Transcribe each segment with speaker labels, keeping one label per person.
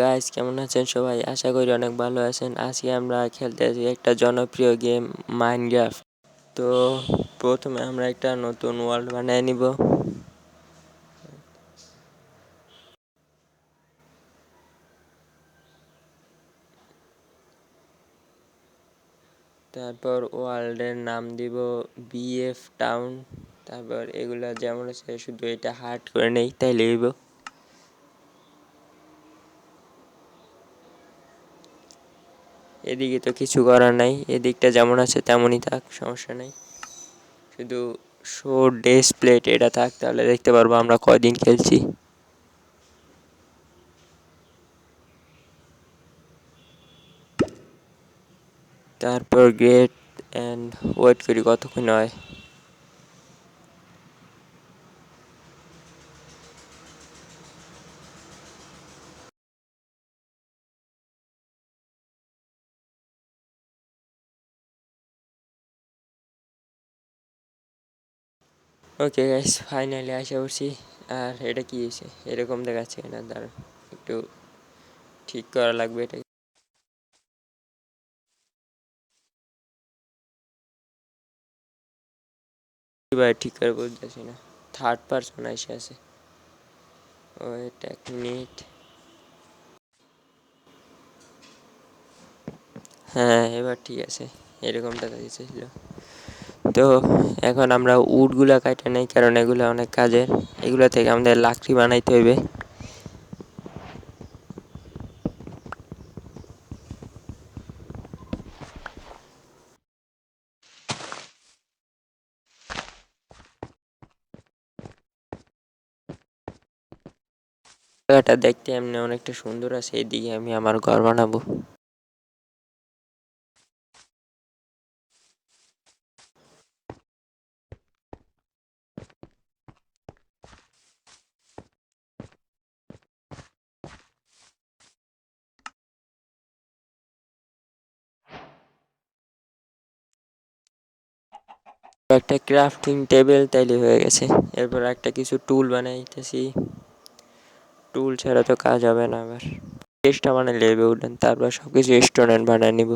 Speaker 1: Guys, কেমন আছেন সবাই? আশা করি অনেক ভালো আছেন। আজকে আমরা খেলতেছি একটা জনপ্রিয় গেম, মাইনক্রাফট। তো প্রথমে আমরা একটা নতুন ওয়ার্ল্ড বানিয়ে নিব। তারপর ওয়ার্ল্ডের নাম দিব বিএফ টাউন। তারপর এগুলা যেমন আছে শুধু এটা হার্ড করে নেই, তাই লিখব। এদিকে তো কিছু করার নাই, এদিকটা যেমন আছে তেমনই থাক, সমস্যা নেই। শুধু শো ডিসপ্লেট এটা থাক, তাহলে দেখতে পারবো আমরা কয়দিন খেলছি। তারপর গ্রেট অ্যান্ড ওয়েট করি কতক্ষণ হয়। ওকে গাইস, ফাইনালি আসা করছি। আর এটা কি হয়েছে, এরকম দেখাচ্ছে না? দাঁড়ান, একটু ঠিক করা লাগবে এটা। এবার ঠিক করে বুঝতেছি না, থার্ড পারসন এসে আছে। ওয়েট এক মিনিট। হ্যাঁ, এবার ঠিক আছে, এরকম দেখা দিয়েছিল। তো এখন আমরা উডগুলা কাটে নেই, কারণ এগুলো অনেক কাজের। এগুলো থেকে আমাদের লাকড়ি বানাইতে হইবে। জায়গাটা দেখতে এমনি অনেকটা সুন্দর আছে, এদিকে আমি আমার ঘর বানাবো। একটা ক্রাফটিং টেবিল তাইলে হয়ে গেছে। এরপর একটা কিছু টুল বানাইতেছি। টুল ছাড়া তো কাজ হবে না। আবার চেষ্টা বানাইলে হবে উঠেন, তারপর সবকিছু স্টোরেন্ট বানায় নিব।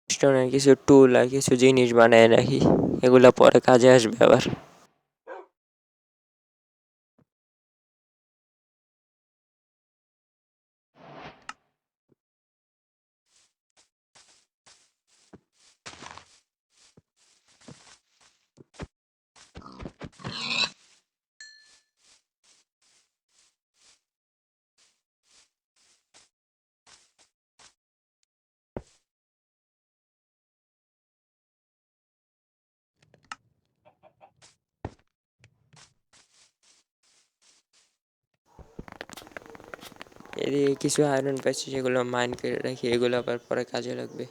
Speaker 1: স্টোরেন্ট কিছু টুল আর কিছু জিনিস বানায় রাখি, এগুলা পরে কাজে আসবে আবার। এদিকে কিছু আয়রন পাচ্ছি, সেগুলো মাইন করে রাখি, এগুলো আবার পরে কাজে লাগবে।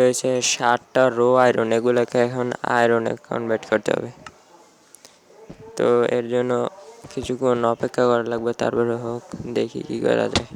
Speaker 1: রয়েছে 7টা রো আয়রন, এগুলোকে এখন আয়রনে কনভার্ট করতে হবে। তো এর জন্য কিছুক্ষণ অপেক্ষা করা লাগবে, তারপরে হোক, দেখি কি করা যায়।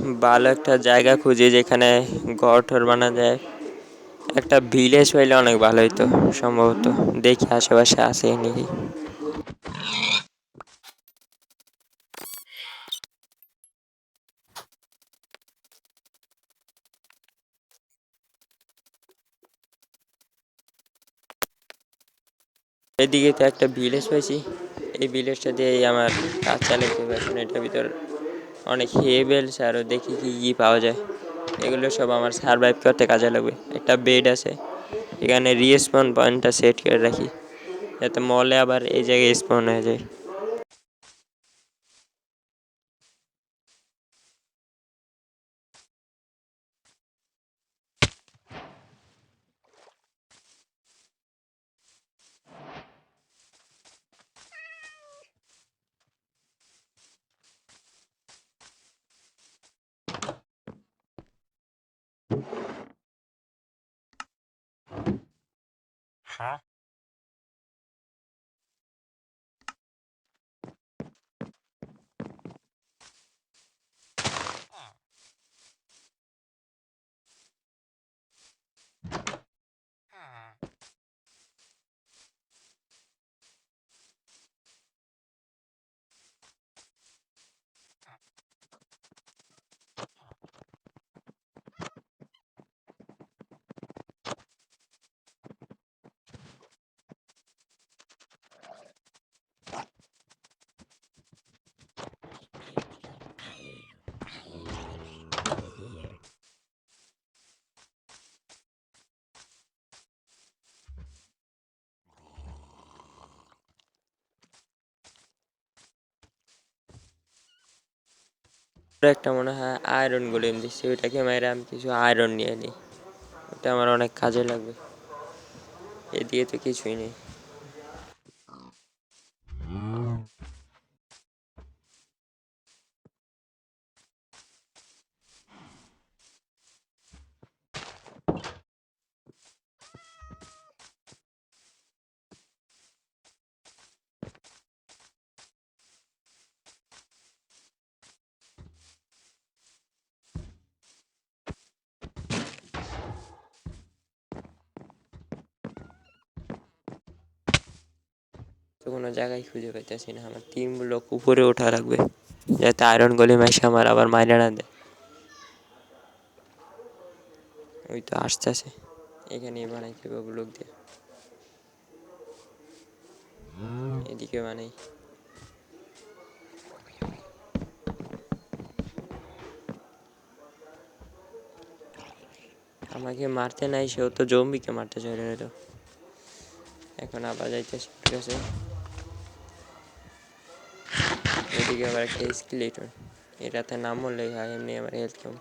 Speaker 1: ভালো একটা জায়গা খুঁজি যেখানে ঘর টর বানানো যায়। একটা ভিলেজ হইলে অনেক ভালো হইতো সম্ভবত। দেখি আশেপাশে আছে নাকি। এদিকে তো একটা ভিলেজ পাইছি, এই ভিলেজটা দিয়েই আমার কাজ চালাইতে হবে এখন। এটার ভিতর অনেক হেভেলস আরও দেখি কি কি পাওয়া যায়। এগুলো সব আমার সারভাইভ করতে কাজে লাগবে। একটা বেড আছে, এখানে রিস্পন পয়েন্টটা সেট করে রাখি যাতে মলে আবার এই জায়গায় স্পন হয়ে যায়। একটা মনে হয় আয়রন গোলেম দিচ্ছে, ওইটাকে মেরে আমি কিছু আয়রন নিয়ে নিই, ওটা আমার অনেক কাজে লাগবে। এদিকে তো কিছুই নেই। তো কোনো জায়গায় খুঁজে পাইতেছি না। আমার 3 ব্লক উপরে ওঠা লাগবে যাতে আয়রন গোলেম এসে আমার আবার মাইরে না দেয়। ওই তো আসতেছে, এখানেই বানাইতে হবে ব্লক দিয়ে। এদিকে বানাই। আমাকে মারতে নাই, সেও তো জম্বিকে মারতে চাইল না তো। এখন আবার যাইতেছে, ঠিক আছে। এদিকে আবার একটা স্কেলেটন, এটাতে নাম বললেই হয়, এমনি আমার হেলথ কম।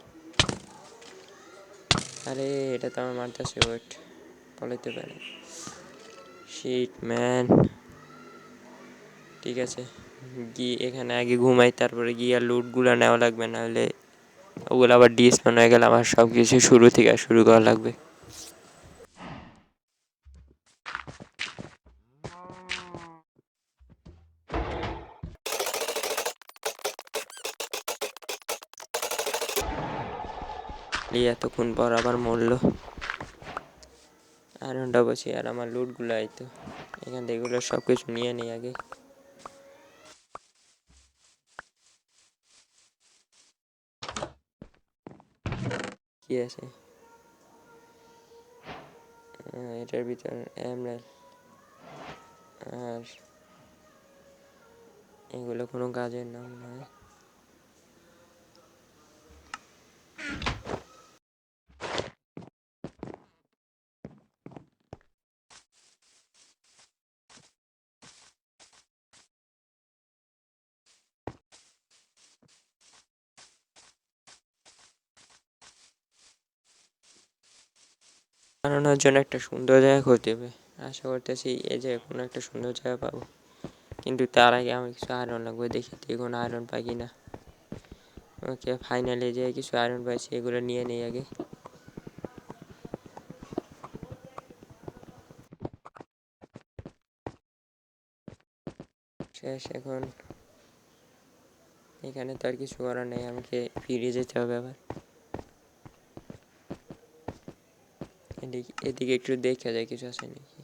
Speaker 1: আরে এটা তো আমার মারতেছে, ওয়েট পলাইতে পারে। Shit man. ঠিক আছে, গিয়ে এখানে আগে ঘুমাই, তারপরে গিয়ে লুটগুলো নেওয়া লাগবে, নাহলে ওগুলো আবার ডিসপ্যান হয়ে গেলে আমার সব কিছু শুরু থেকে শুরু করা লাগবে। এই এতক্ষণ পর আবার মরলো। আয়রনটা বসি আর আমার লুটগুলো আইতো, এখান থেকে এগুলো সব কিছু নিয়ে নিই আগে। কি আছে এটার ভিতর? এমরাল্ড। আর এগুলো কোনো কাজের নাম নয়। বানানোর জন্য একটা সুন্দর জায়গা খুঁজতে হবে। আশা করতেছি এই যে কোনো একটা সুন্দর জায়গা পাবো, কিন্তু তার আগে আমার কিছু আয়রন লাগবে। দেখি তো কোনো আয়রন পাই কিনা। ওকে, ফাইনালি যে কিছু আয়রন পাইছি, এগুলো নিয়ে নেই আগে। শেষ এখন। এখানে তো আর কিছু করার নেই, আমাকে ফিরে যেতে হবে আবার। এদিকে একটু দেখা যায় কিছু আছে নাকি।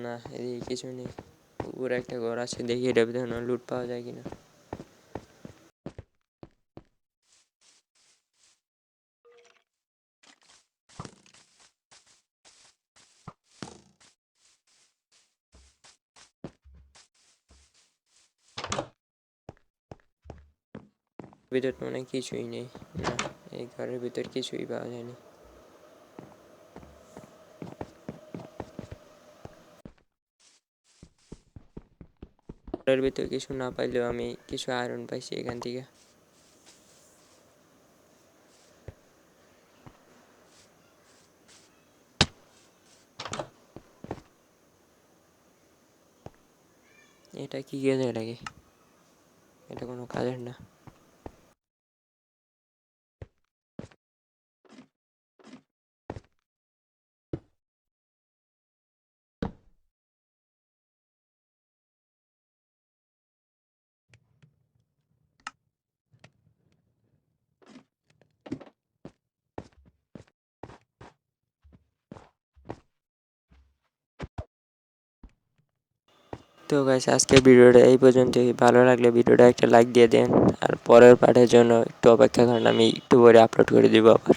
Speaker 1: না, এদিকে কিছু নেই। উপরে একটা ঘর আছে, দেখি এটা ভিতরে লুট পাওয়া যায় কিনা। ভিতর তো অনেক কিছুই নেই। না, এই ঘরের ভিতর কিছুই পাওয়া যায়নি। ঘরের ভিতর কিছু না পাইলেও আমি কিছু আয়রন পাইছি এখান থেকে। এটা কি কাজে লাগে? এটা কোনো কাজের না। তো গাইস, আজকের ভিডিওটা এই পর্যন্তই। ভালো লাগলে ভিডিওটা একটা লাইক দিয়ে দেন, আর পরের পার্টের জন্য একটু অপেক্ষা করেন, আমি একটু পরে আপলোড করে দিব আবার।